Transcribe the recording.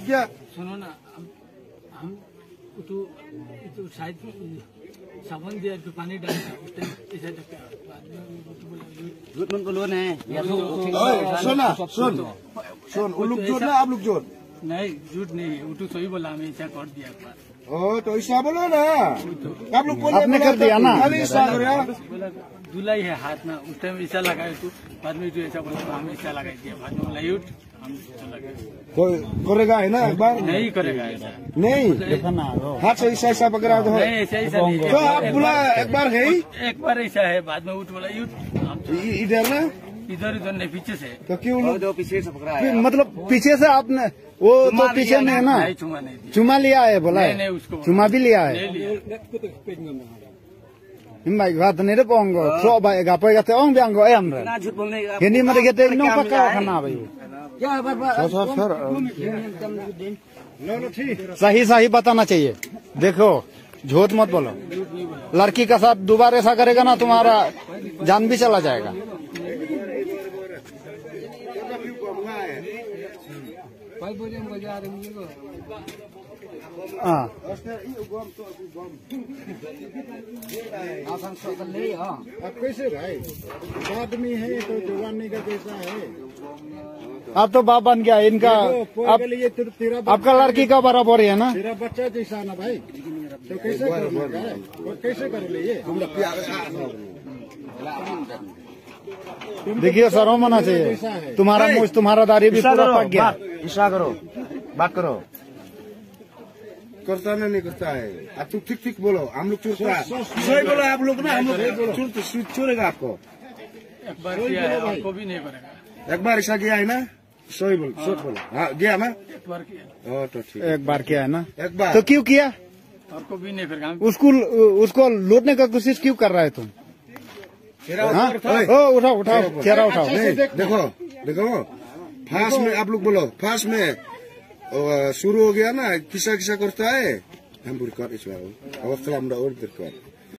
क्या सुनो ना, हम तो शायद साबुन दिया तो पानी डालता ऐसा झूठ मन को लोन है सुन वो लोग जोड़ ना आप लोग जोड़ नहीं, झूठ नहीं है, वो तो सही बोला, हमें ऐसा कर दिया एक बार। ओ तो ऐसा बोलो ना, आप लोग बोले आपने कर दिया ना, बोला धुलाई है हाथ में, उस टाइम ऐसा लगाए तो बाद में तो ऐसा बोला, हम ऐसा लगा दिया, बाद में बोला यूट हम लगाए। कोई करेगा है ना एक बार नहीं करेगा ऐसा, नहीं हाथ से ऐसा पकड़ा तो नहीं ऐसा ऐसा नहीं। तो आप बोला एक बार है एक बार ऐसा है, बाद में उठ बोला यूट इधर ना, इधर इधर नहीं पीछे से। तो क्यों लोग जो पीछे से पकड़ा है, मतलब पीछे से आपने वो तो पीछे में है ना, नहीं चुमा नहीं दिया। चुमा लिया है बोला नहीं, है, नहीं, उसको चुमा भी लिया है। नहीं लिया। Mbak gak nire pongo, so baik gak apa kata orang biang go em ना झूठ बोलने का Ini mereka kita ini pakai kena apa itu? क्या बात सही सही बताना चाहिए। देखो झूठ मत बोलो, लड़की का साथ दोबारा ऐसा करेगा ना तुम्हारा जान भी चला जाएगा। हाँ अब कैसे भाई आदमी है तो जवानी का कैसा है, अब तो बाप बन गया इनका। अब तेरा आपका लड़की का बराबर है ना, तेरा बच्चा जैसा ना भाई, तो कैसे करोगे, कैसे करोगे ये? देखिए शर्म होना चाहिए। तुम्हारा मुझ तुम्हारा दाढ़ी भी पूरा पक गया। इशारा करो, बात करो। करता नहीं करता है, अब तू ठीक ठीक बोलो, हम लोग चोरता है, सही बोलो आप लोग ना, हम लोग चोरेगा आपको। एक बार किया है, आपको भी नहीं करेगा। एक बार ऐसा किया है ना, सही बोलो, सच बोलो। हाँ गया ना, एक बार किया, ओ तो ठीक, एक बार किया है ना, एक बार तो क्यों किया? आपको भी नहीं करेगा। उसको लूटने का कोशिश क्यों कर रहा है तुम? हाँ? ओ उठाओ उठाओ, चेहरा उठाओ। देखो देखो, फास्ट में आप लोग बोलो, फास्ट में शुरू हो गया ना, किसा किसा करता है, हम बुरी कर इस बार, अवस्था हम और